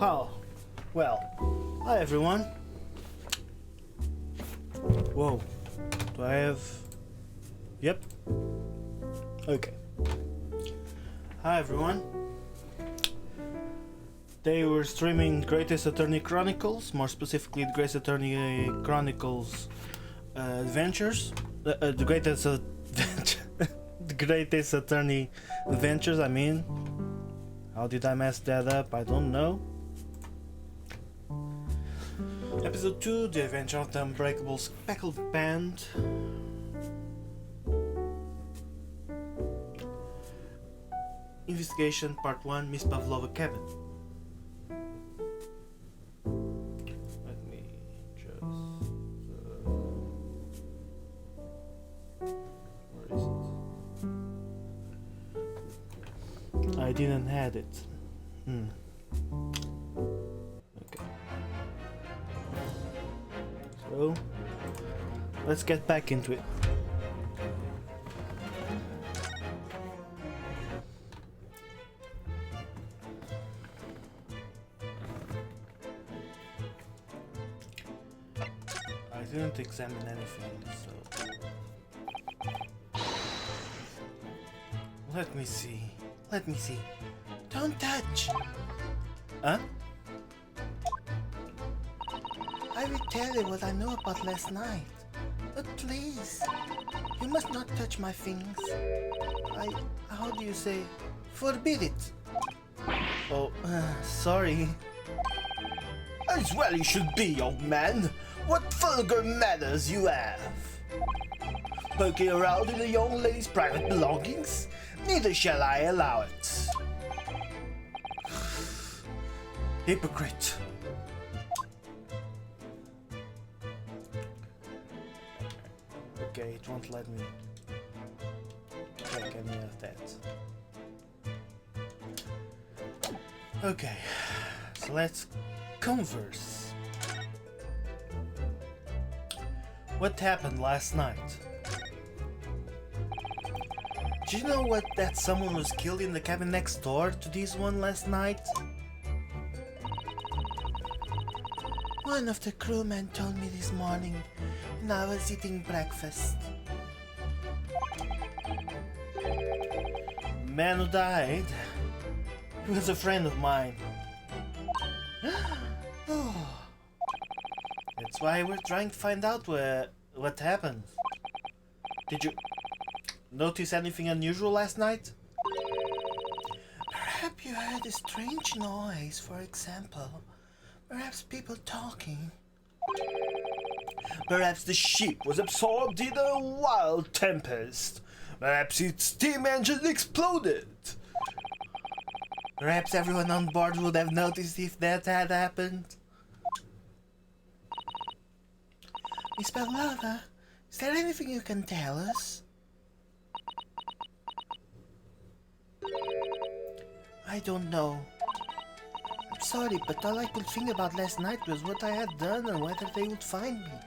Oh, well, hi everyone. Whoa, do I have... Yep. Okay. Hi everyone. They were streaming Great Ace Attorney Chronicles, more specifically the Great Ace Attorney Chronicles Adventures. The Great Ace the Great Ace Attorney Adventures, I mean. How did I mess that up? I don't know. Episode 2, The Adventure of the Unbreakable Speckled Band. Investigation Part 1, Miss Pavlova Cabin. Let me just... where is it? I didn't have it. Okay. So, let's get back into it. I didn't examine anything, so... Let me see. Don't touch! Huh? I will tell you what I know about last night. But please, you must not touch my things. How do you say? Forbid it. Oh, sorry. As well you should be, young man. What vulgar manners you have. Poking around in a young lady's private belongings? Neither shall I allow it. Hypocrite. Okay, it won't let me take any of that. Okay, so let's converse. What happened last night? Do you know that someone was killed in the cabin next door to this one last night? One of the crewmen told me this morning when I was eating breakfast. The man who died, he was a friend of mine. Oh. That's why we're trying to find out what happened. Did you notice anything unusual last night? Perhaps you heard a strange noise, for example. Perhaps people talking. Perhaps the ship was absorbed in a wild tempest. Perhaps its steam engine exploded. Perhaps everyone on board would have noticed if that had happened. Miss Pavlova, is there anything you can tell us? I don't know. I'm sorry, but all I could think about last night was what I had done and whether they would find me.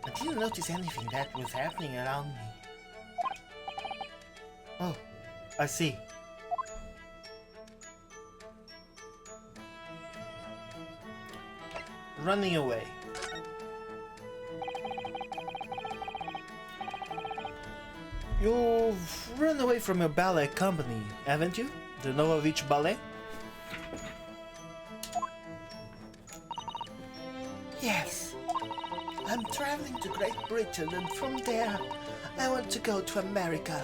I didn't notice anything that was happening around me. Oh, I see. Running away. You've run away from your ballet company, haven't you? The Naruhodō ballet? Yes. I'm traveling to Great Britain and from there I want to go to America.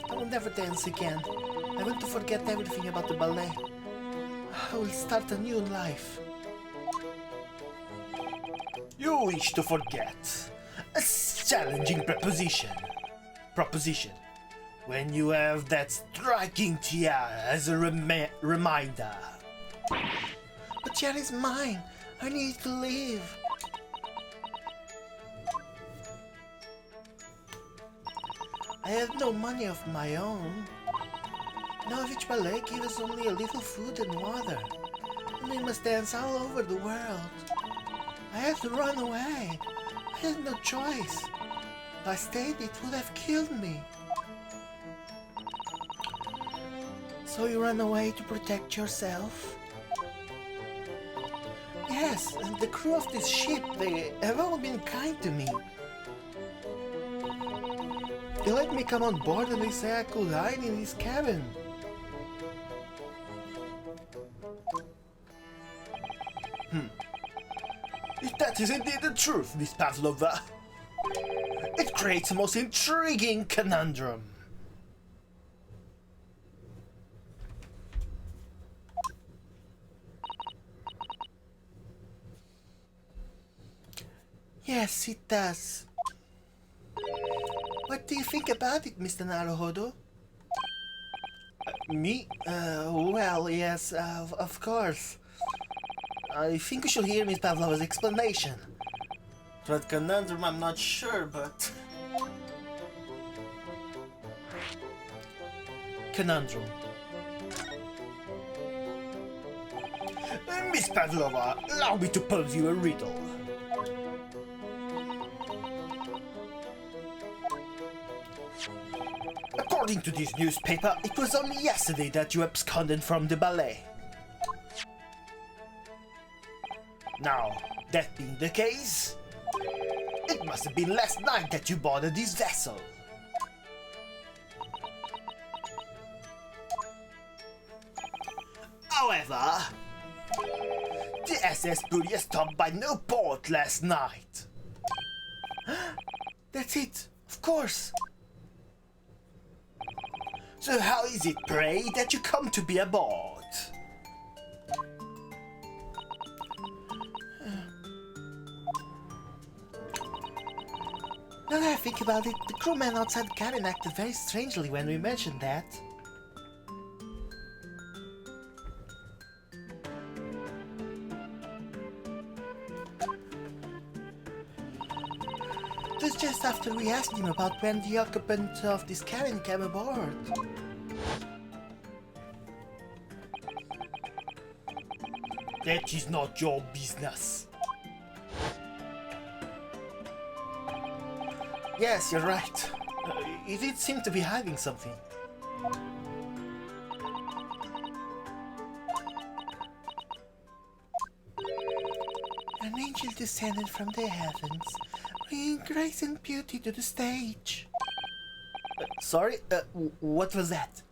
I will never dance again. I want to forget everything about the ballet. I will start a new life. You wish to forget? A challenging proposition. When you have that striking tiara as a reminder. But tiara is mine. I need to leave. I have no money of my own. Naruhodō ballet gives us only a little food and water. And we must dance all over the world. I have to run away. I had no choice. If I stayed, it would have killed me. So you ran away to protect yourself? Yes, and the crew of this ship, they have all been kind to me. They let me come on board and they say I could hide in this cabin. If that is indeed the truth, Miss Pavlova, it creates a most intriguing conundrum. Yes, it does. What do you think about it, Mr. Naruhodō? Me? Well, yes, of course. I think we should hear Miss Pavlova's explanation. What conundrum, I'm not sure, but... Conundrum. Miss Pavlova, allow me to pose you a riddle. According to this newspaper, it was only yesterday that you absconded from the ballet. Now, that being the case, it must have been last night that you boarded this vessel. However, the SS Booty stopped by no port last night. That's it, of course. So how is it, pray, that you come to be aboard? Now that I think about it, the crewman outside the cabin acted very strangely when we mentioned that. It was just after we asked him about when the occupant of this cabin came aboard. That is not your business. Yes, you're right. He did seem to be hiding something. An angel descended from the heavens, bringing grace and beauty to the stage. Sorry? What was that?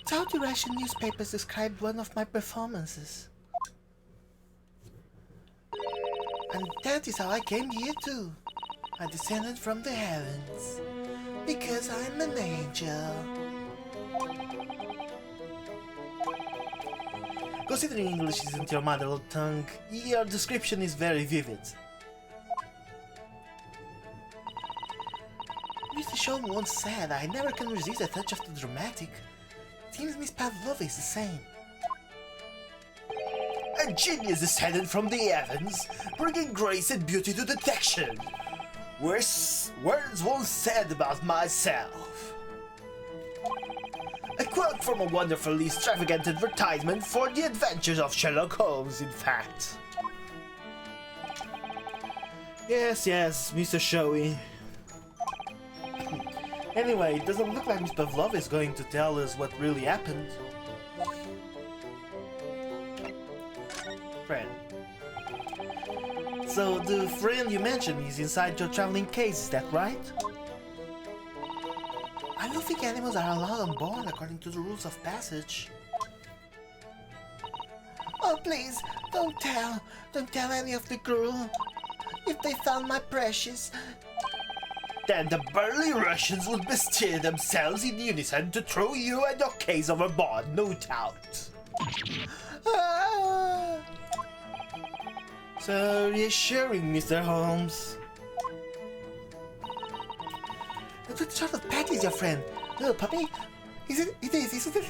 It's how the Russian newspapers described one of my performances. And that is how I came here too. I descended from the heavens, because I'm an angel. Considering English isn't your mother tongue, your description is very vivid. Mr. Sean once said, I never can resist a touch of the dramatic. It seems Miss Pavlova is the same. A genius descended from the heavens, bringing grace and beauty to detection. Words once said about myself. A quote from a wonderfully extravagant advertisement for the adventures of Sherlock Holmes, in fact. Yes, Mr. Showy. Anyway, it doesn't look like Miss Pavlova is going to tell us what really happened. Friend. So, the friend you mentioned is inside your traveling case, is that right? I don't think animals are allowed on board according to the rules of passage. Oh please, don't tell any of the crew. If they found my precious... Then the burly Russians would bestir themselves in unison to throw you and your case overboard, no doubt. So reassuring, Mr. Holmes. What sort of pet is your friend? Little puppy? It is, isn't it?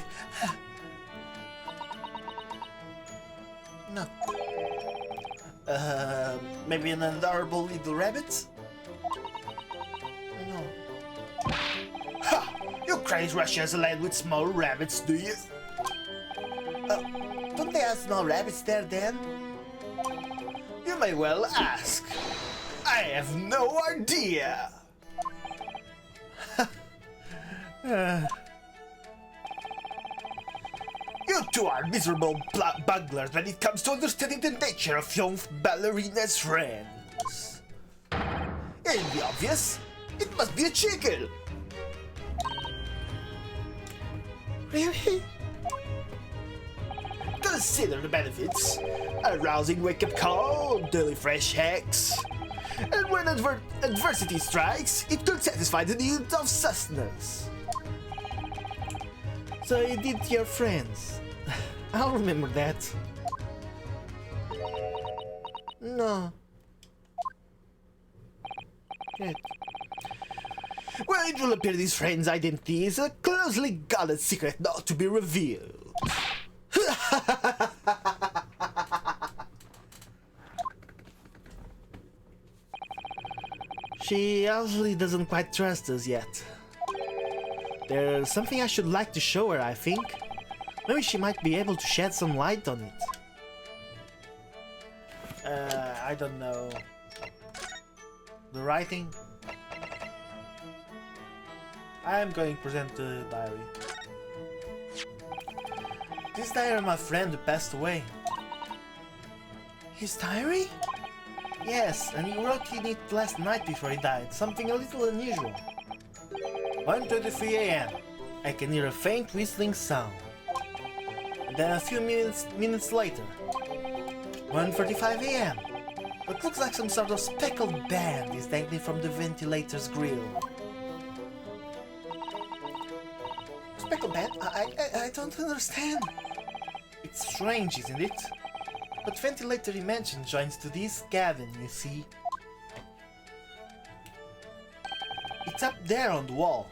No. Maybe an adorable little rabbit? No. Ha! You craze Russia's land with small rabbits, do you? Don't they have small rabbits there then? You may well ask. I have no idea. You two are miserable bunglers when it comes to understanding the nature of young ballerina's friends. Ain't the obvious? It must be a chicken! Really? Consider the benefits. A rousing wake-up call, daily fresh hacks. And when adversity strikes, it could satisfy the need of sustenance. So you did to your friends. I'll remember that. No. Good. Well, it will appear these friends' identity is a closely guarded secret not to be revealed. She obviously doesn't quite trust us yet. There's something I should like to show her, I think. Maybe she might be able to shed some light on it. I don't know. The writing? I'm going to present the diary. This diary of my friend who passed away. His diary? Yes, and he wrote in it last night before he died, something a little unusual. 1:23 AM. I can hear a faint whistling sound. And then a few minutes later, 1:45 AM. What looks like some sort of speckled band is dangling from the ventilator's grill. Speckled band? I don't understand. It's strange, isn't it? But ventilator dimension joins to this cabin, you see. It's up there on the wall.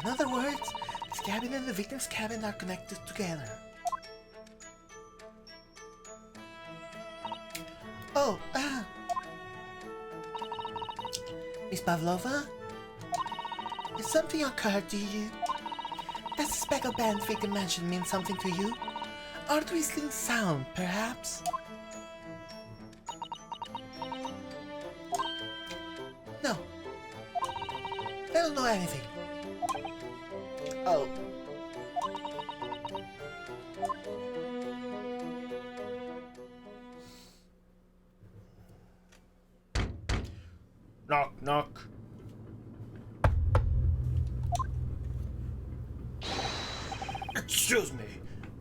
In other words, this cabin and the victim's cabin are connected together. Oh, Miss Pavlova? Has something occurred to you? Does the speckled band victim dimension mean something to you? Or the whistling sound, perhaps? No. I don't know anything. Oh. Knock, knock. Excuse me,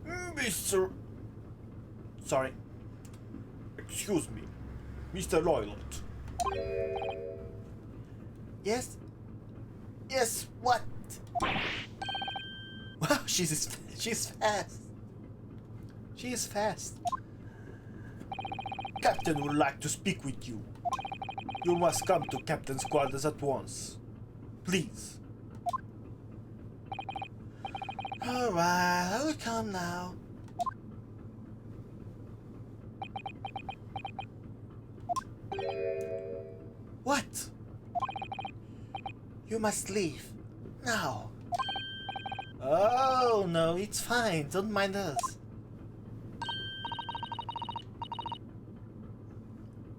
Mr. Sorry. Excuse me, Mr. Roylott. Yes? Yes, what? Wow, she's fast. She is fast. Captain would like to speak with you. You must come to Captain's quarters at once. Please. Alright, I will come now. What? You must leave. Now. Oh, no, it's fine. Don't mind us.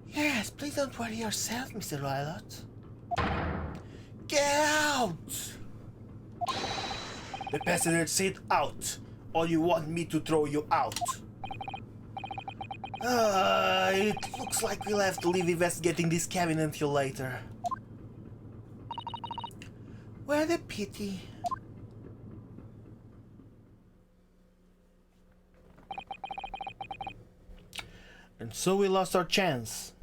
Yes, please don't worry yourself, Mr. Roylott. Get out! The passenger said out, or you want me to throw you out? It looks like we'll have to leave investigating this cabin until later. What a pity. And so we lost our chance.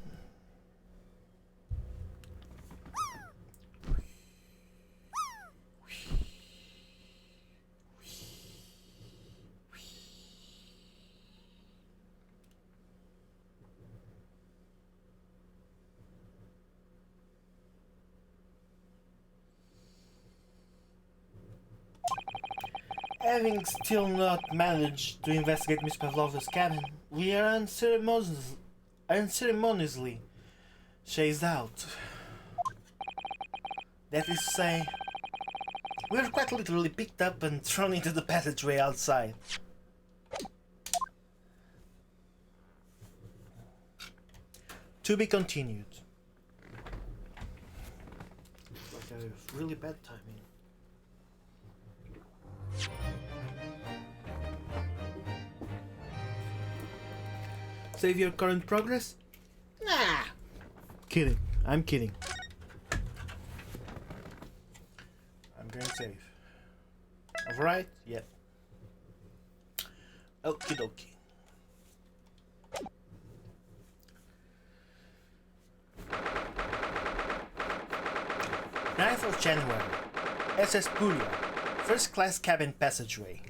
Having still not managed to investigate Miss Pavlova's cabin, we are unceremoniously chased out. That is to say, we were quite literally picked up and thrown into the passageway outside. To be continued. Like a really bad timing. save your current progress? Nah. Kidding. I'm kidding. I'm going to save. Alright? Yep. Okie dokie. 9th of January. SS Puria. First class cabin passageway.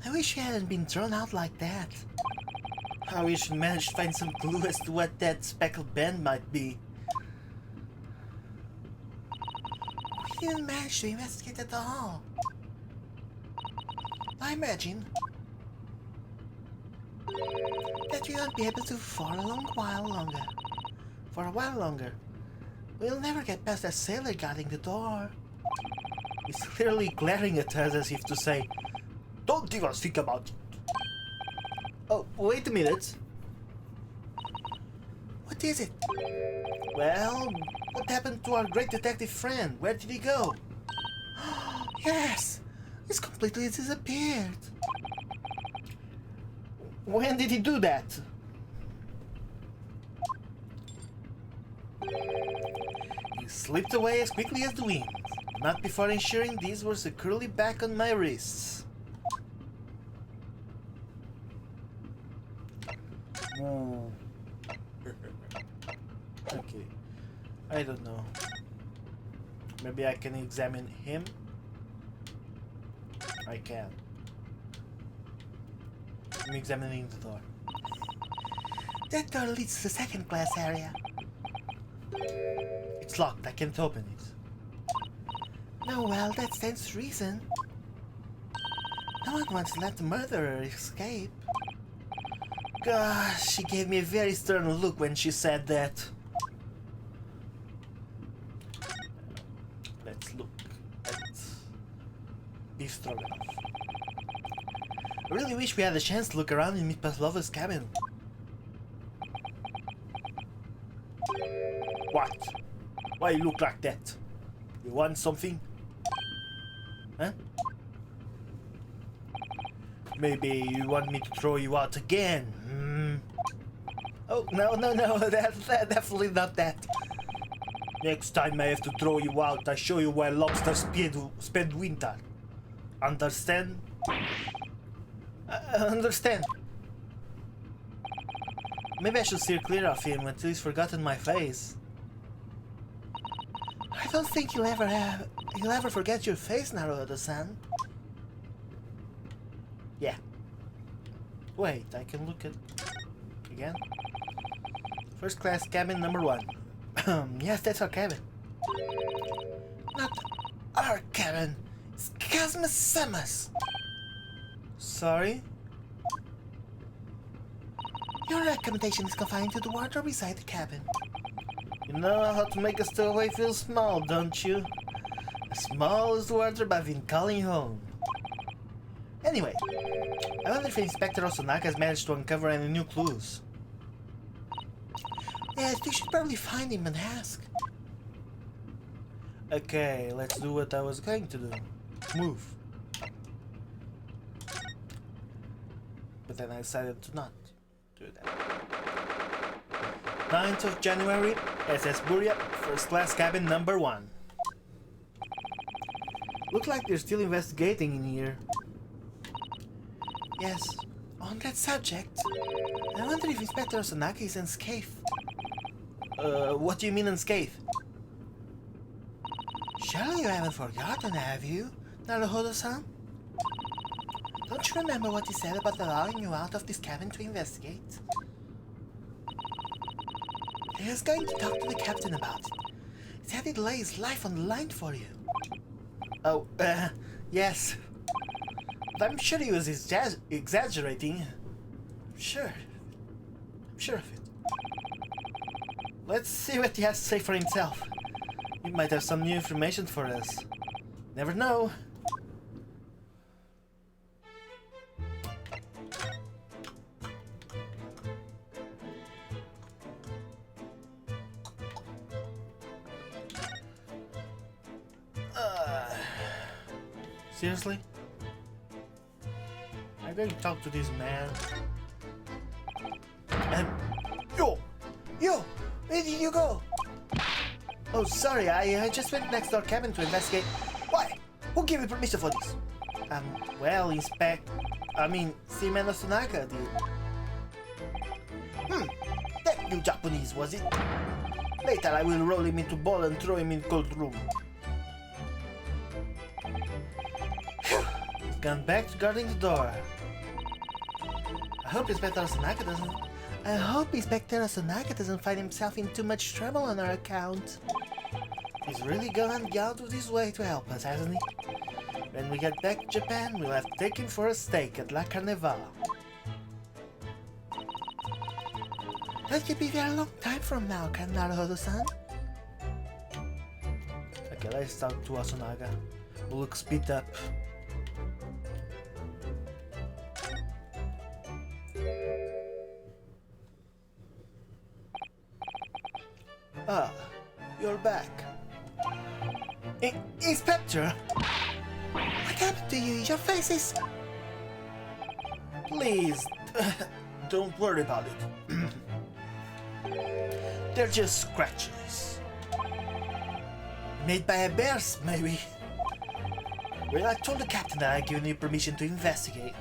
I wish you hadn't been thrown out like that. I wish you managed to find some clue as to what that speckled band might be. We didn't manage to investigate at all. I imagine that we won't be able to for a while longer. We'll never get past that sailor guarding the door. He's clearly glaring at us as if to say, "Don't even think about it." Oh, wait a minute. What is it? Well, what happened to our great detective friend? Where did he go? Yes, he's completely disappeared. When did he do that? He slipped away as quickly as the wind, not before ensuring these were securely back on my wrists. Okay, I don't know. Maybe I can examine him? I can. I'm examining the door. That door leads to the second class area. It's locked, I can't open it. No, well, that stands to reason. No one wants to let the murderer escape. Gosh, she gave me a very stern look when she said that. Let's look at beef stroganoff. I really wish we had a chance to look around in Miss Pavlova's cabin. What? Why you look like that? You want something? Huh? Maybe you want me to throw you out again? Oh, no, that's definitely not that. Next time I have to throw you out, I show you where lobsters spend winter. Understand? Understand. Maybe I should steer clear of him until he's forgotten my face. I don't think he'll ever forget your face, Naruhodō-san. Yeah. Wait, I can look at again. First class cabin number 1. Yes, that's our cabin. Not our cabin. It's Kazuma-sama's. Sorry? Your accommodation is confined to the wardrobe beside the cabin. You know how to make a stowaway feel small, don't you? As small as the wardrobe I've been calling home. Anyway, I wonder if Inspector Osanaka has managed to uncover any new clues. Yes, we should probably find him and ask. Okay, let's do what I was going to do. Move. But then I decided to not do that. 9th of January, SS Buria, first class cabin number 1. Looks like they're still investigating in here. Yes, on that subject, I wonder if Inspector Osanaka is unscathed. What do you mean unscathed? Surely you haven't forgotten, have you, Naruhodō-san? Don't you remember what he said about allowing you out of this cabin to investigate? He was going to talk to the captain about it. He said he'd lay his life on the line for you. Oh, yes. But I'm sure he was exaggerating. I'm sure of it. Let's see what he has to say for himself. He might have some new information for us. Never know. Seriously? I'm going to talk to this man. Yo! Where did you go? Oh, sorry, I just went next door cabin to investigate. Why? Who gave you permission for this? Well, Seaman Osunaka did. That new Japanese, was it? Later I will roll him into ball and throw him in cold room. He's gone back to guarding the door. I hope Inspector Osunaka doesn't find himself in too much trouble on our account. He's really gone out of his way to help us, hasn't he? When we get back to Japan, we'll have to take him for a steak at La Carnival. That could be a very long time from now, Naruhodō-san. Okay, let's talk to Osunaga. We'll look speed up. Ah, you're back. Inspector! What happened to you? Your face is... Please, don't worry about it. They're just scratches. Made by a bear, maybe. Well, I told the captain that I'd given you permission to investigate.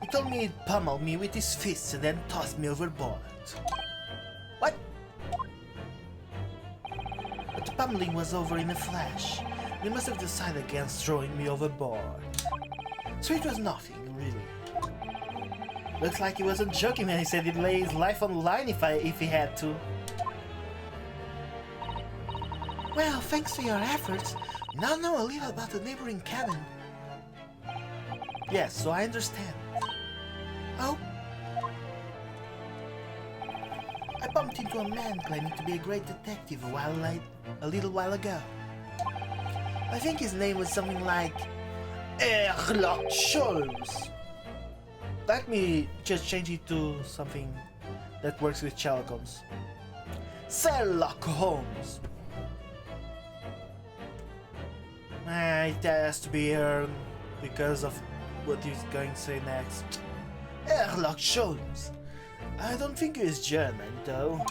He told me he'd pummel me with his fists and then toss me overboard. What? But the pummeling was over in a flash. They must have decided against throwing me overboard. So it was nothing, really. Looks like he wasn't joking when he said he'd lay his life on the line if he had to. Well, thanks to your efforts, we now know a little about the neighboring cabin. Yes, so I understand. Oh? I bumped into a man claiming to be a great detective a little while ago. I think his name was something like Sherlock Holmes. Let me just change it to something that works with Sherlock Holmes. Sherlock Holmes. It has to be earned because of what he's going to say next. Sherlock Holmes. I don't think he's German, though.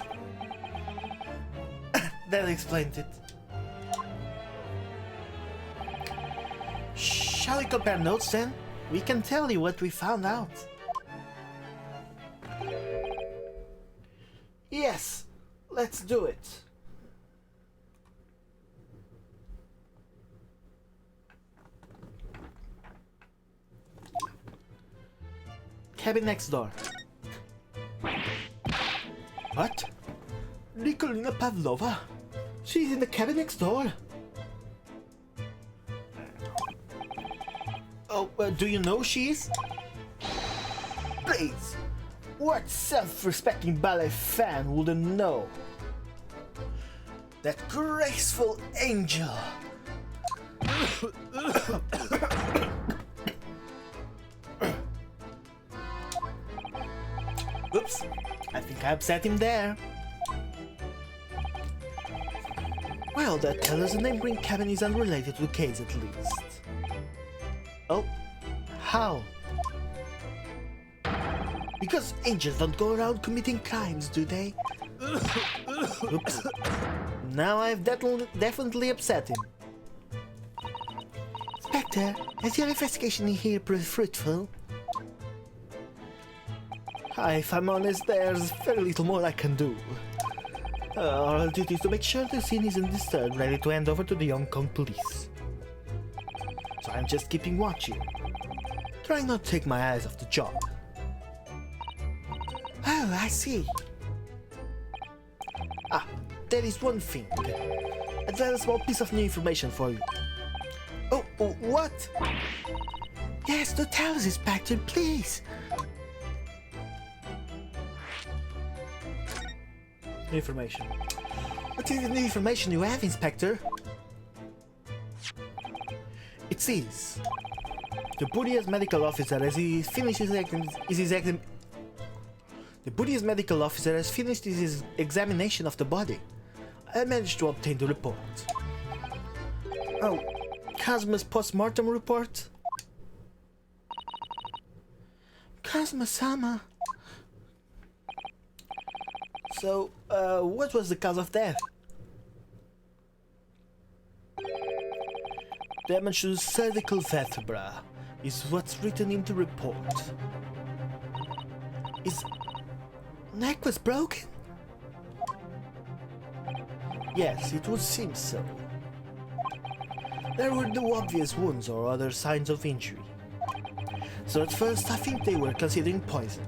That explains it. Shall we compare notes then? We can tell you what we found out. Yes, let's do it. Cabin next door. What? Nikolina Pavlova? She's in the cabin next door. Oh, do you know she is? Please, what self-respecting ballet fan wouldn't know? That graceful angel. Oops, I think I upset him there. Well, that tells us the neighboring cabin is unrelated to the case at least. Oh, how? Because angels don't go around committing crimes, do they? Oops. Now I've definitely upset him. Spectre, has your investigation here proved fruitful? If I'm honest, there's very little more I can do. Our duty is to make sure the scene isn't disturbed, ready to hand over to the Hong Kong police. So I'm just keeping watching, trying not to take my eyes off the job. Oh, I see. Ah, there is one thing. A very small piece of new information for you. Oh, what? Yes, do tell us, Inspector, please. Information. What is the new information you have, Inspector? It says the Buddhist medical officer, as he finishes the Buddhist medical officer has finished his examination of the body. I managed to obtain the report. Oh, Cosmo's post-mortem report? Kazuma-sama. So, what was the cause of death? Damage to the cervical vertebra is what's written in the report. His neck was broken? Yes, it would seem so. There were no obvious wounds or other signs of injury. So at first I think they were considering poison.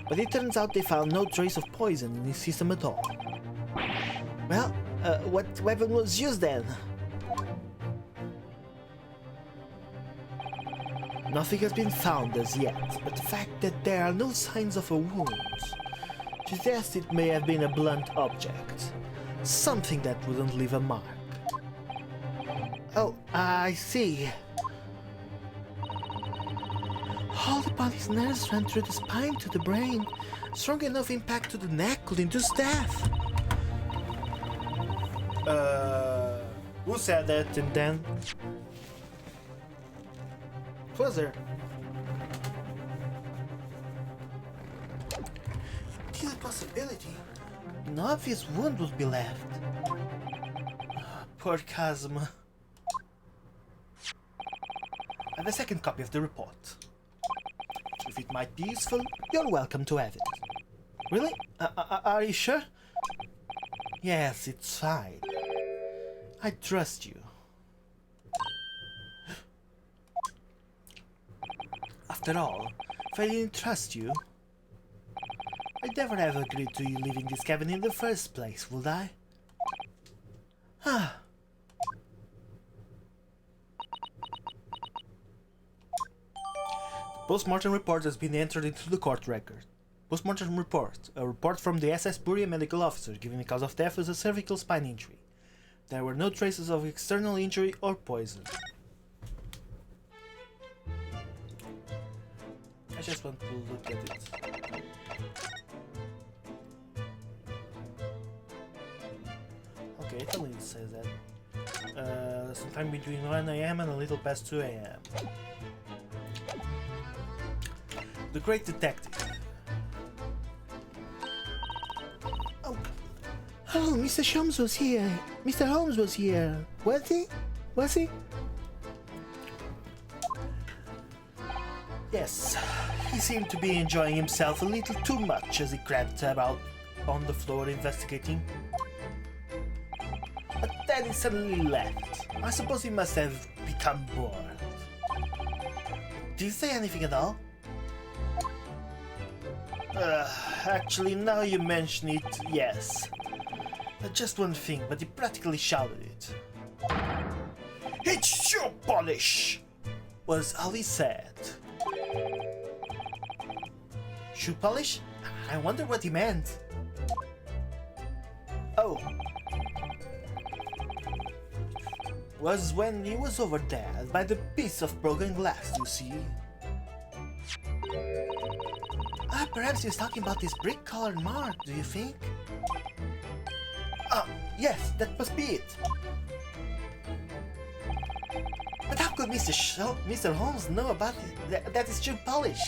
But it turns out they found no trace of poison in his system at all. Well, what weapon was used then? Nothing has been found as yet, but the fact that there are no signs of a wound suggests it may have been a blunt object. Something that wouldn't leave a mark. Oh, I see. All the body's nerves ran through the spine to the brain. Strong enough impact to the neck could induce death. Who said that and then? Was there? It is a possibility. An obvious wound would be left. Poor Kazuma. I have a second copy of the report. If it might be useful, you're welcome to have it. Really? Are you sure? Yes, it's fine. I trust you. After all, if I didn't trust you, I'd never have agreed to you leaving this cabin in the first place, would I? Ah. The post-mortem report has been entered into the court record. Post-mortem report. A report from the SS Buria medical officer giving the cause of death as a cervical spine injury. There were no traces of external injury or poison. I just want to look at it. Okay, it only says that. Sometime between 1 AM and a little past 2 AM. The Great Detective. Oh, Mr. Holmes was here. Mr. Holmes was here. Was he? Was he? Yes, he seemed to be enjoying himself a little too much as he crabbed about on the floor investigating. But then he suddenly left. I suppose he must have become bored. Did he say anything at all? Actually, now you mention it, yes. Just one thing, but he practically shouted it. "It's shoe polish!" was all he said. Shoe polish? I wonder what he meant. Oh. Was when he was over there by the piece of broken glass, you see. Perhaps he was talking about this brick-colored mark, do you think? Yes, that must be it. But how could Mr. Holmes know about it? That is shoe polish.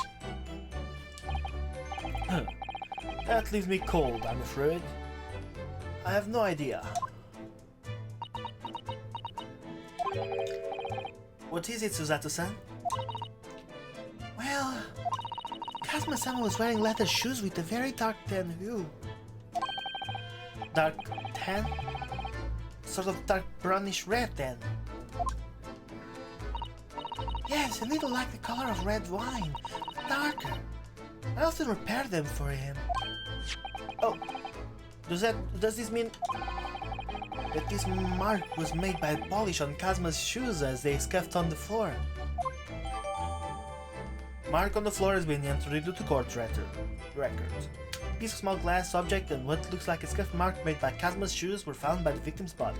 That leaves me cold, I'm afraid. I have no idea. What is it, Susato-san? Well, Kazuma-sama was wearing leather shoes with a very dark tan hue. Dark tan? Sort of dark brownish red then. Yes, a little like the color of red wine, but darker. I often repair them for him. Oh, does this mean that this mark was made by polish on Kazuma's shoes as they scuffed on the floor? Mark on the floor has been entered into the court record. A piece of small glass object and what looks like a scuff mark made by Kazuma's shoes were found by the victim's body.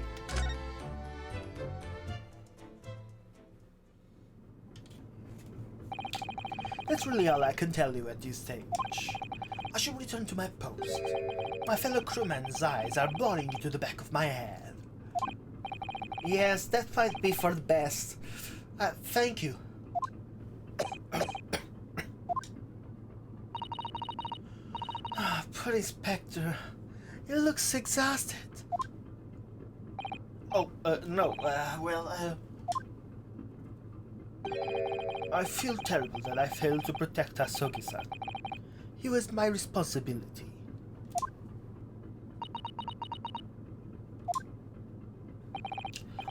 That's really all I can tell you at this stage. I should return to my post. My fellow crewman's eyes are boring into the back of my head. Yes, that might be for the best. Thank you. Poor Inspector. He looks exhausted. Oh, no, I feel terrible that I failed to protect Asogi-san. He was my responsibility.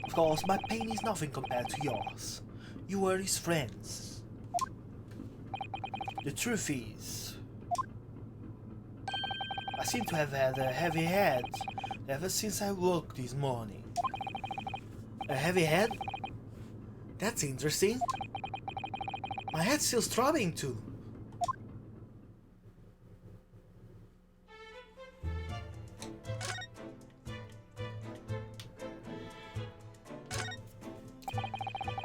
Of course, my pain is nothing compared to yours. You were his friends. The truth is, I seem to have had a heavy head ever since I woke this morning. A heavy head? That's interesting. My head's still throbbing too.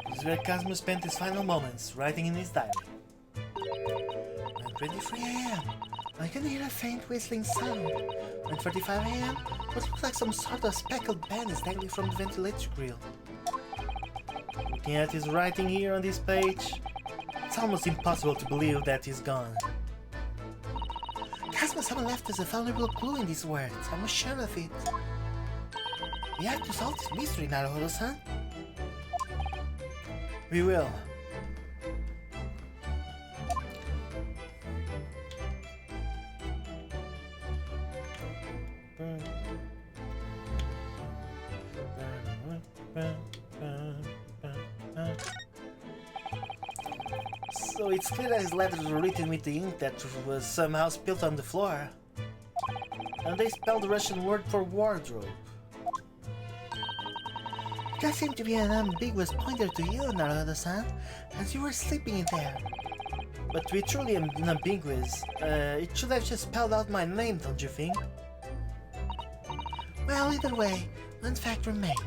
This is where Kazuma spent his final moments, writing in his diary. 9:23 a.m. I can hear a faint whistling sound. 9:45 a.m. What looks like some sort of speckled band is dangling from the ventilator grill. Looking at his writing here on this page, it's almost impossible to believe that he's gone. Kazuma-sama left us a valuable clue in these words, I'm sure of it. We have to solve this mystery, Naruhodō-san. We will. So it's clear that his letters were written with the ink that was somehow spilled on the floor. And they spelled the Russian word for wardrobe. It does seem to be an ambiguous pointer to you, Naruhodō-san, as you were sleeping in there. But to be truly ambiguous, it should have just spelled out my name, don't you think? Well, either way, one fact remains.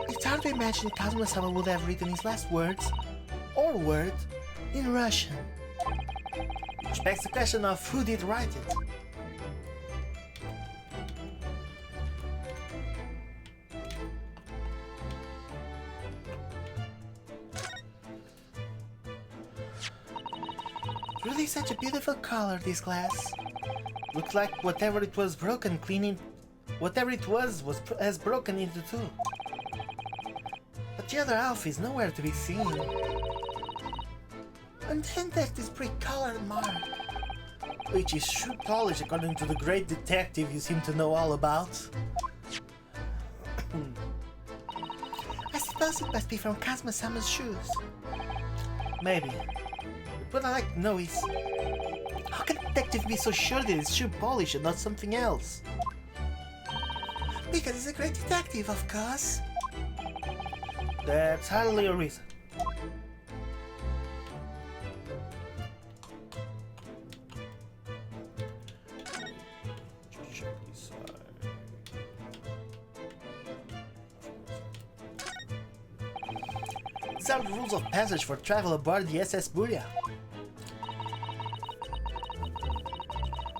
It's hard to imagine Kazuma-sama would have written his last words, or word, in Russian. Which begs the question of who did write it. Really such a beautiful color, this glass. Looks like whatever it was broken cleaning... Whatever it was has broken into two. But the other half is nowhere to be seen. And then there's this brick-colored mark, which is shoe polish according to the great detective you seem to know all about. I suppose it must be from Kazuma-sama's shoes. Maybe. But what I'd like to know is, how can the detective be so sure that it's shoe polish and not something else? Because he's a great detective, of course. That's hardly a reason. These are the rules of passage for travel aboard the SS Burya.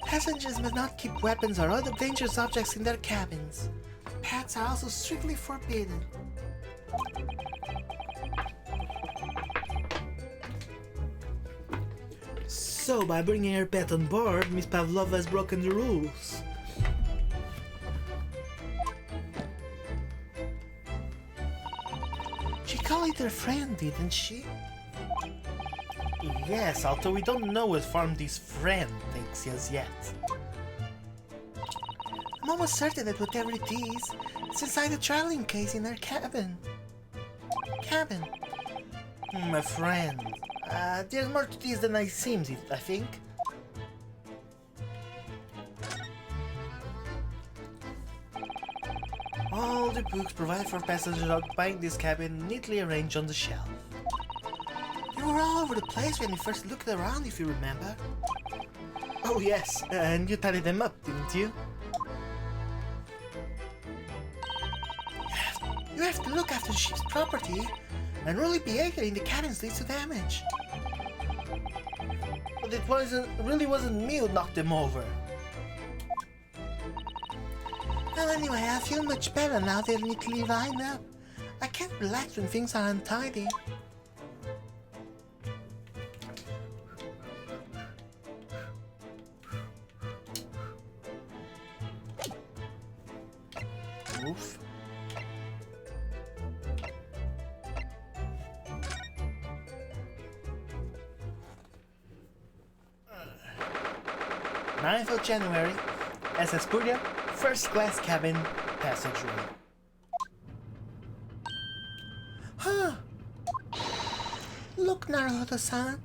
Passengers must not keep weapons or other dangerous objects in their cabins. Pets are also strictly forbidden. So, by bringing her pet on board, Miss Pavlova has broken the rules. She called it her friend, didn't she? Yes, although we don't know what form this friend takes as yet. I'm almost certain that whatever it is, it's inside the traveling case in her cabin. My friend. There's more to this than it seems, I think. All the books provided for passengers occupying this cabin neatly arranged on the shelf. You were all over the place when you first looked around, if you remember. Oh yes, and you tidied them up, didn't you? You have to look after the ship's property, and really behavior in the cabins leads to damage. But it really wasn't me who knocked them over. Well, anyway, I feel much better now they're neatly lined up. I can't relax when things are untidy. roof. Uh, 9th of January, SS Purya, first class cabin, passageway. Huh! Look, Naruhodō-san!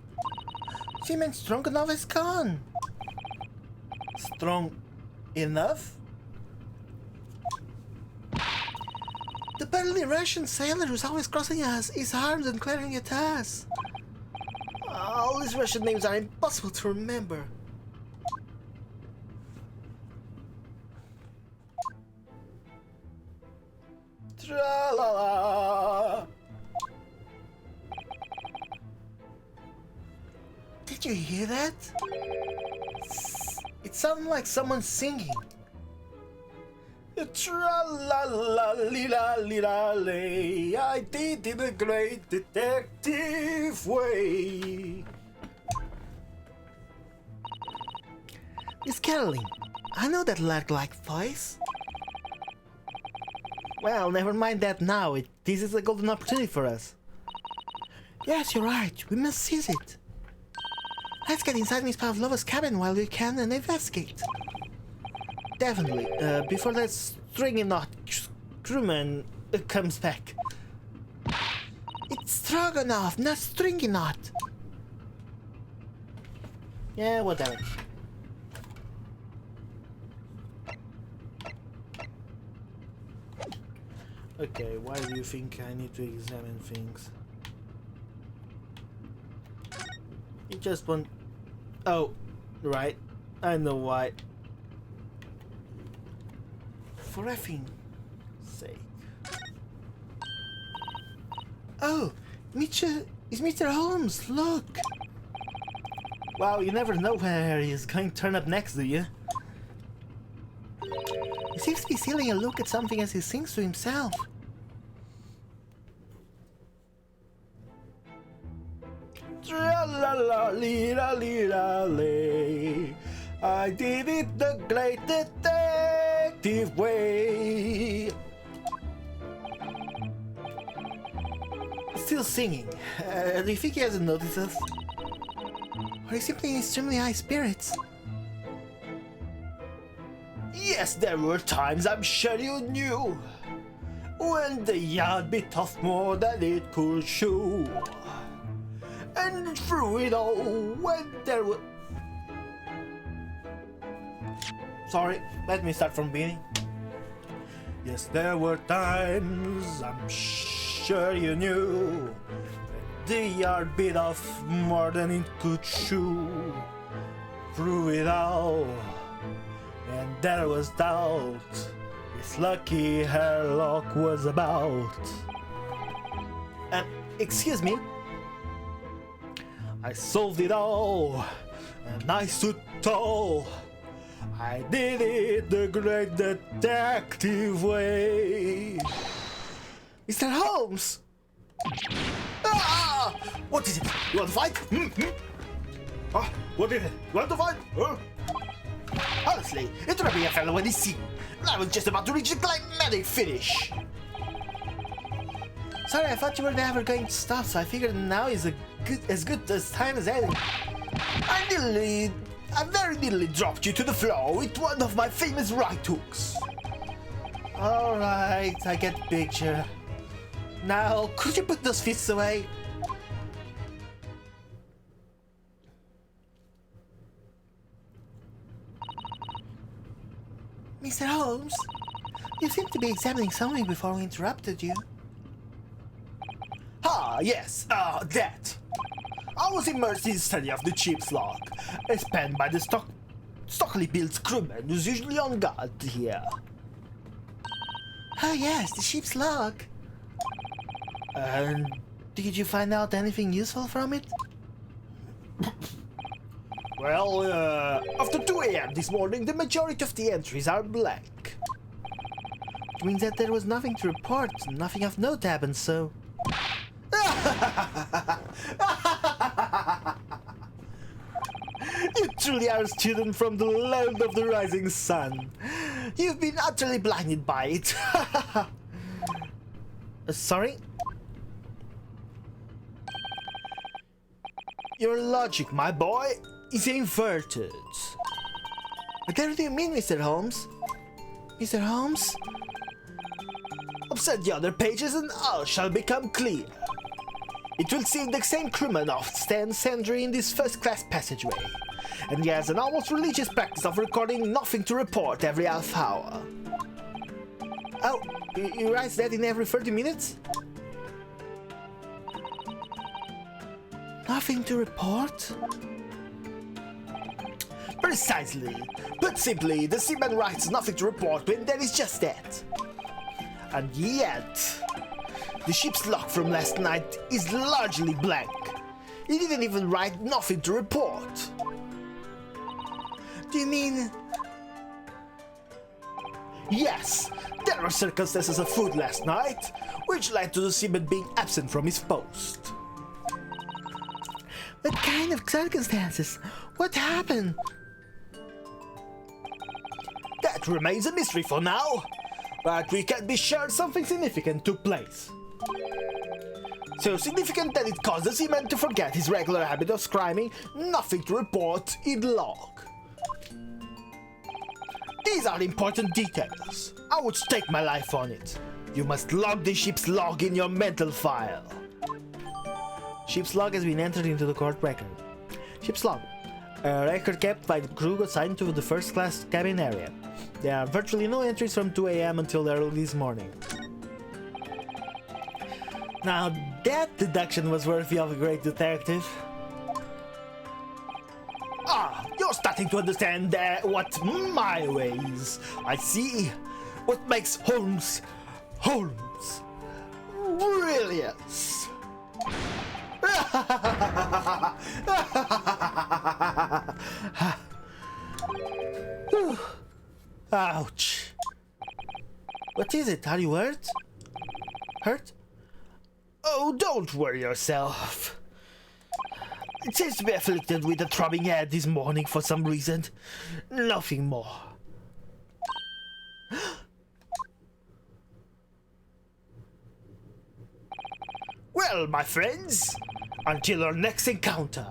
Seaman strong enough is gone! Strong enough? The burly Russian sailor who's always crossing us is armed and glaring at us. All these Russian names are impossible to remember. Tra-la-la! Did you hear that? It sounded like someone singing. Tra-la-la-li-la-li-la-lay, I did it the great detective way. Miss Caroline, I know that lark-like voice. Well, never mind that now. This is a golden opportunity for us. Yes, you're right. We must seize it. Let's get inside Miss Pavlova's cabin while we can and investigate. Definitely, before that stringy knot crewman comes back. It's Stroganoff, not stringy knot. Yeah, whatever. Okay, why do you think I need to examine things? You just want... Oh, right. I know why. For effing sake. Oh, it's Mr. Holmes, look! Wow, you never know where he's going to turn up next, do you? He seems to be stealing a look at something as he sings to himself. Tra-la-la-li-la-li-la-lay, I did it the great detective way. Still singing. Do you think he hasn't noticed us? Or is he simply in extremely high spirits? Yes, there were times, I'm sure you knew, when the yard bit off more than it could chew. And through it all, when there were... Sorry, let me start from beginning. Yes, there were times, I'm sure you knew, the yard bit off more than it could chew. Through it all, and there was doubt, this lucky hairlock was about. Excuse me? I solved it all, and I stood tall. I did it the great detective way. Mr. Holmes! Ah! What is it? You want to fight? Ah, what is it? You want to fight? Honestly, it would be a fellow when he's seen. I was just about to reach the climatic finish. Sorry, I thought you were never going to stop, so I figured now is as good as time as any. I very nearly dropped you to the floor with one of my famous right hooks. Alright, I get the picture. Now, could you put those fists away? Mr. Holmes, you seem to be examining something before we interrupted you. Ah, yes, that. I was immersed in study of the ship's log, as penned by the stockily built crewman who's usually on guard here. Oh yes, the ship's log. And did you find out anything useful from it? Well, after 2 AM this morning, the majority of the entries are blank. It means that there was nothing to report, nothing of note happened, so... You truly are a student from the land of the rising sun. You've been utterly blinded by it. Sorry? Your logic, my boy, is inverted. What do you mean, Mr. Holmes? Mr. Holmes? Upset the other pages and all shall become clear. It will seem the same criminal stands sentry in this first-class passageway, and he has an almost religious practice of recording nothing to report every half hour. Oh, he writes that in every 30 minutes? Nothing to report? Precisely. Put simply, the seaman writes nothing to report when there is just that. And yet, the ship's log from last night is largely blank. He didn't even write nothing to report. Do you mean... Yes, there were circumstances afoot last night, which led to the seaman being absent from his post. What kind of circumstances? What happened? That remains a mystery for now, but we can be sure something significant took place. So significant that it caused the seaman to forget his regular habit of scribing nothing to report in the log. These are important details. I would stake my life on it. You must log the ship's log in your mental file. Ship's log has been entered into the court record. Ship's log. A record kept by the crew assigned to the first-class cabin area. There are virtually no entries from 2 AM until early this morning. Now that deduction was worthy of a great detective. Ah, you're starting to understand what my ways. I see. What makes Holmes brilliant. Ouch. What is it? Are you hurt? Hurt? Oh, don't worry yourself. It seems to be afflicted with a throbbing head this morning for some reason. Nothing more. Well, my friends, until our next encounter.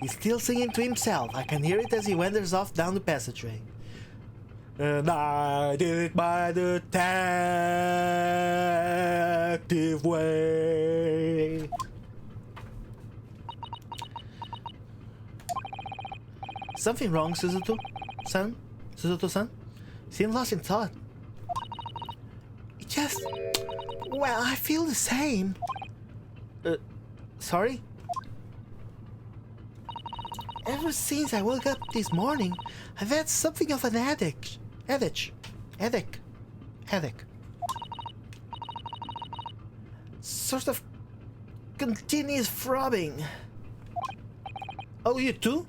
He's still singing to himself. I can hear it as he wanders off down the passageway. And I did it by the detective way. Something wrong, Suzuto-san? Suzuto-san? Seems lost in thought. It just... Well, I feel the same. Sorry? Ever since I woke up this morning, I've had something of an headache. Sort of continuous throbbing. Oh, you too?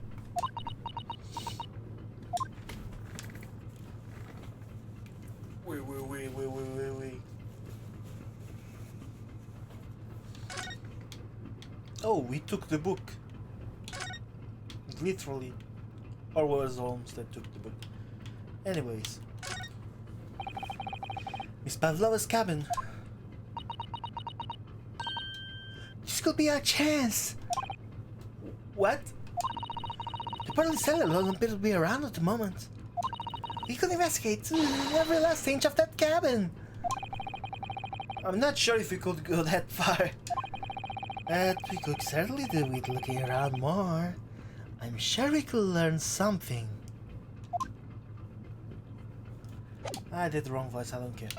Wait. Oh, we took the book. Literally. Or was Holmes that took the book? Anyways. Miss Pavlova's cabin. This could be our chance. What? The police cellar doesn't appear to be around at the moment. We could investigate every last inch of that cabin. I'm not sure if we could go that far. But we could certainly do with looking around more. I'm sure we could learn something. I did the wrong voice, I don't care.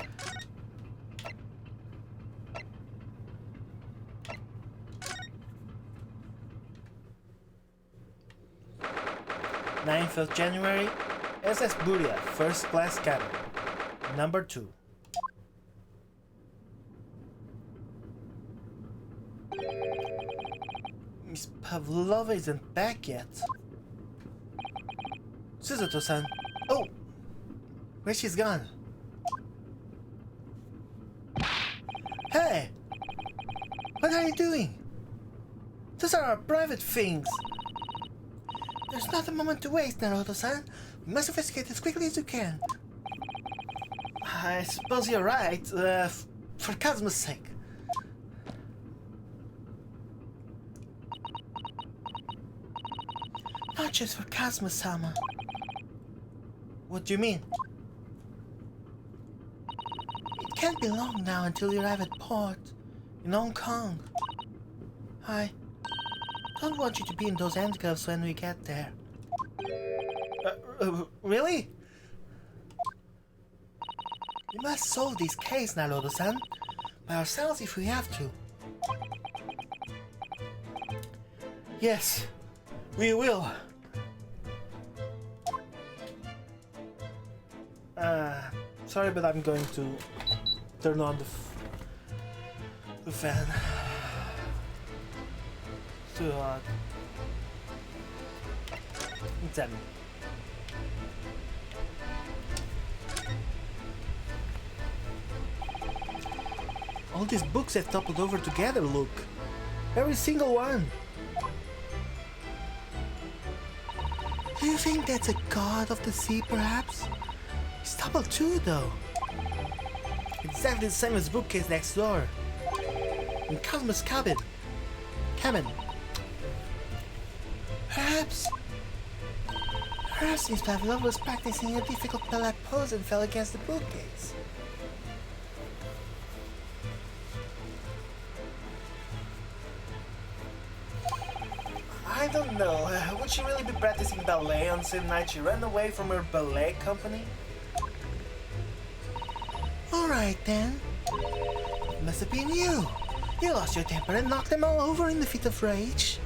"9th of January, SS Buria, first class cabin, number 2. Miss Pavlova isn't back yet. Suzuto-san. Oh! Where she's gone? Hey! What are you doing? Those are our private things. There's not a moment to waste, Naruhodō-san. We must investigate as quickly as you can. I suppose you're right, for Kazuma's sake. Not just for Kazuma-sama. What do you mean? It can't be long now until we arrive at port in Hong Kong. I don't want you to be in those handcuffs when we get there. Really? We must solve this case, Naruhodō-san, by ourselves if we have to. Yes, we will. Sorry, but I'm going to turn on the fan. Too hot. Damn. All these books have toppled over together, look. Every single one. Do you think that's a god of the sea, perhaps? He's toppled too, though. Exactly the same as the bookcase next door. In Kazuma's cabin. Perhaps Miss Pavlova was practicing a difficult ballet pose and fell against the bookcase. I don't know. Would she really be practicing ballet on the same night she ran away from her ballet company? Alright then. It must have been you. You lost your temper and knocked them all over in the fit of rage.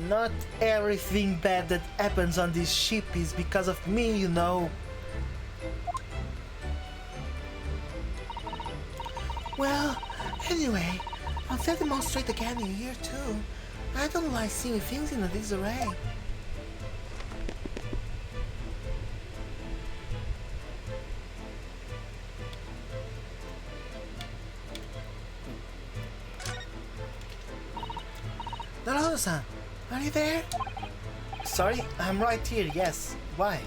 Not everything bad that happens on this ship is because of me, you know. Well, anyway, I'll set them all straight again in here too. I don't like seeing things in a disarray. Naruhodō-san, are you there? Sorry, I'm right here, yes. Why?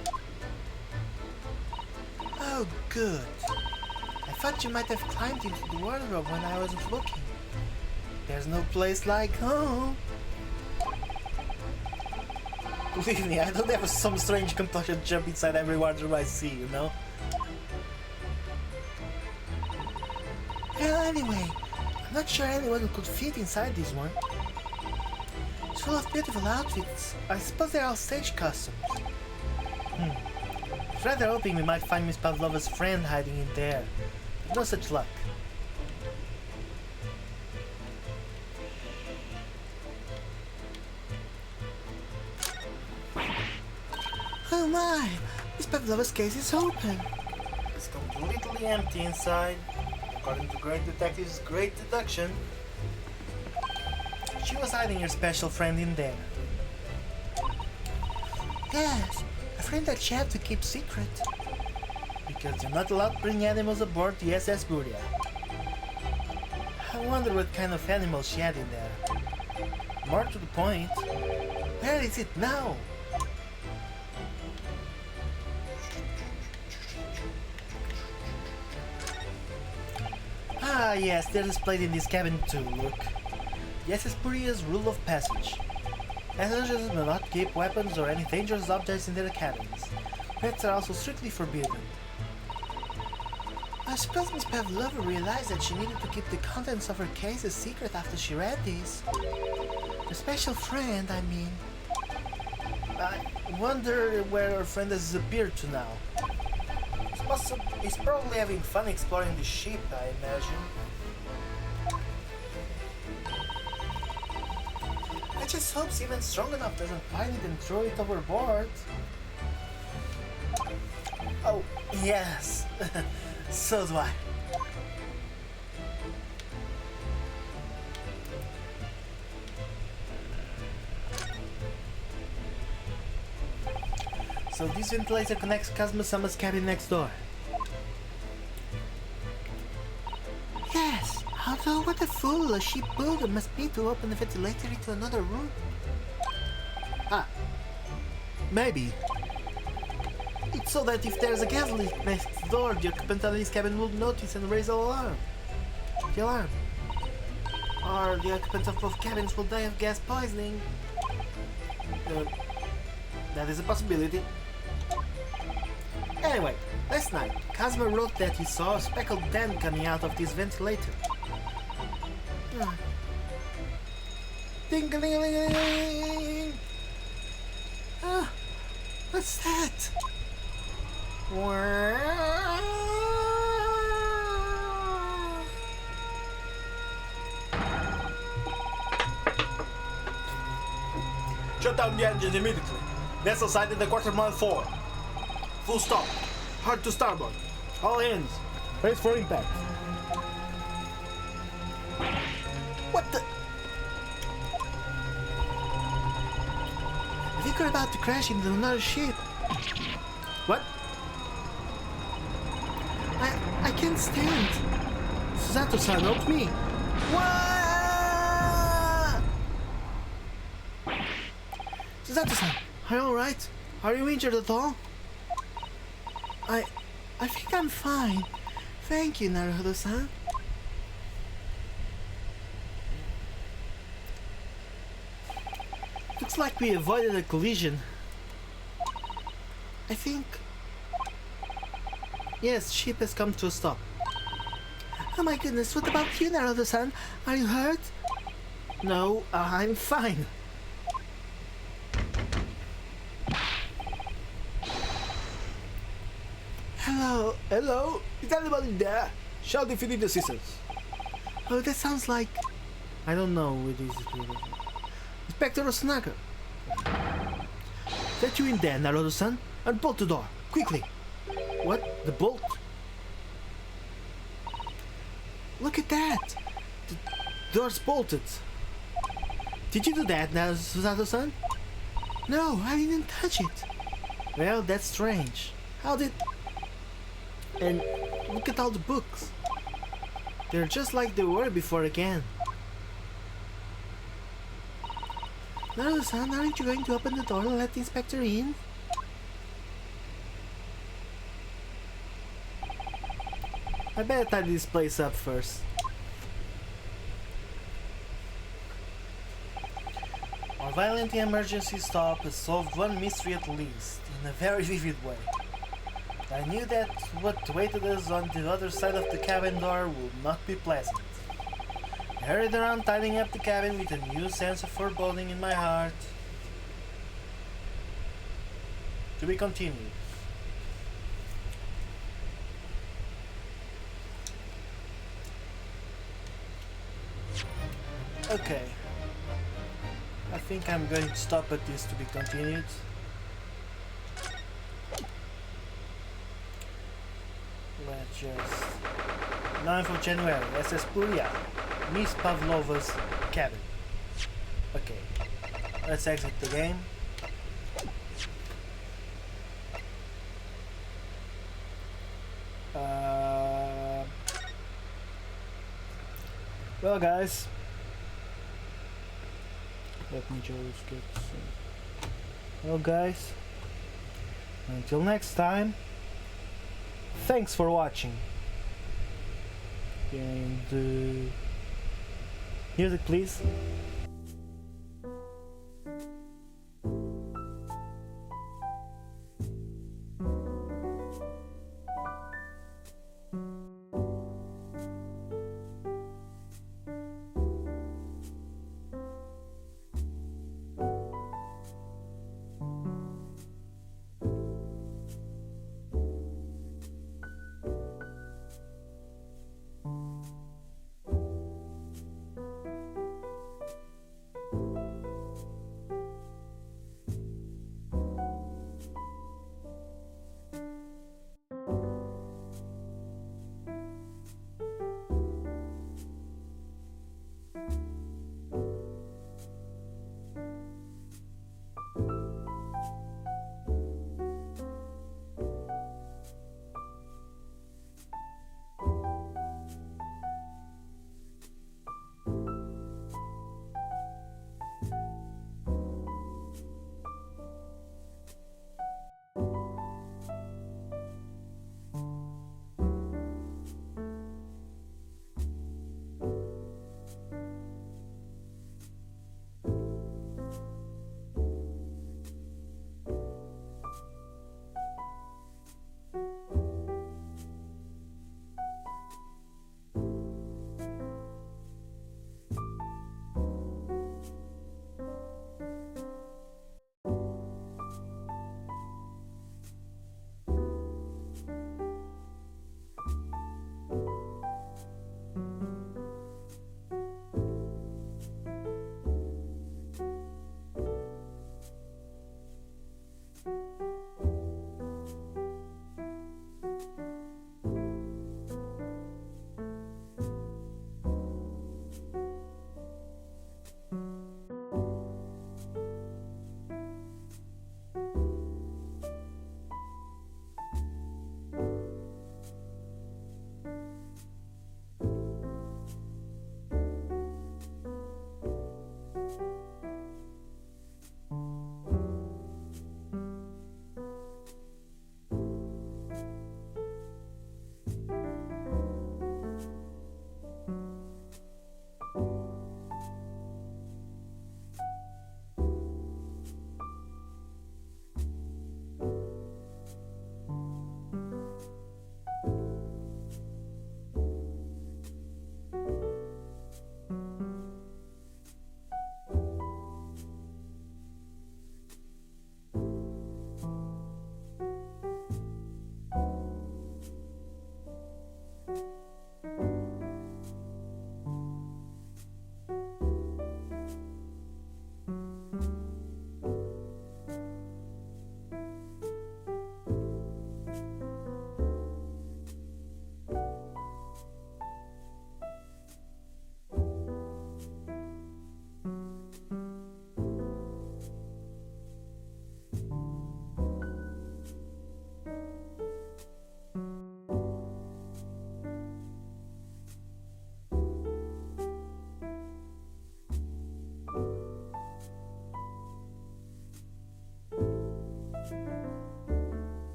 Oh, good. I thought you might have climbed into the wardrobe when I wasn't looking. There's no place like home. Believe me, I don't have some strange compulsion jump inside every wardrobe I see, you know? Well, anyway, I'm not sure anyone could fit inside this one. It's full of beautiful outfits. I suppose they're all stage costumes. I was rather hoping we might find Miss Pavlova's friend hiding in there, but no such luck. Oh my! Miss Pavlova's case is open. It's completely empty inside. According to Great Detective's great deduction, she was hiding her special friend in there. Yes, a friend that she had to keep secret. Because you're not allowed to bring animals aboard the SS Buria. I wonder what kind of animals she had in there. More to the point, where is it now? Ah yes, they're displayed in this cabin too, look. The SS Buria's rule of passage. Passengers may not keep weapons or any dangerous objects in their cabins. Pets are also strictly forbidden. I suppose Miss Pavlova realized that she needed to keep the contents of her case a secret after she read these. Her special friend, I mean. I wonder where her friend has disappeared to now. He's probably having fun exploring the ship, I imagine. I just hope Steven Strong Enough doesn't find it and throw it overboard. Oh, yes. So do I. So this ventilator connects Kazuma-sama's cabin next door. Yes, how Although, what a fool a ship builder must be to open the ventilator into another room. Ah, maybe. It's so that if there's a gas leak next door, the occupant of this cabin will notice and raise the alarm. Or the occupants of both cabins will die of gas poisoning. That is a possibility. Anyway, last night, Kazuma wrote that he saw a speckled dent coming out of this ventilator. Ding-a-ling-a-ling-a-ling! Ah, what's that? Shut down the engines immediately. Vessel sighted the quarter-mile 4. Full stop. Hard to starboard. All hands. Brace for impact. What the? I think we're about to crash into another ship. What? I can't stand. Susato-san, help me. What? Susato-san, are you alright? Are you injured at all? I think I'm fine. Thank you, Naruhodō-san. Looks like we avoided a collision. I think... Yes, ship has come to a stop. Oh my goodness, what about you, Naruhodō-san? Are you hurt? No, I'm fine. Hello? Hello? Is anybody there? Shout if you need assistance. Oh, that sounds like... I don't know who it is. Inspector Osanaga. Let you in there, Naruhodō-san, and bolt the door, quickly. What? The bolt? Look at that! The door's bolted. Did you do that, Susato-san? No, I didn't touch it. Well, that's strange. How did... And look at all the books. They're just like they were before again. Naruhodō-san, aren't you going to open the door and let the inspector in? I better tidy this place up first. Our violent emergency stop has solved one mystery at least, in a very vivid way. I knew that what awaited us on the other side of the cabin door would not be pleasant. I hurried around tidying up the cabin with a new sense of foreboding in my heart. To be continued. Okay. I think I'm going to stop at this to be continued. Let's just... 9th of January, SS Puria, Miss Pavlova's cabin. Okay, let's exit the game. Well guys, let me just get some... Well guys, until next time, thanks for watching. And music please.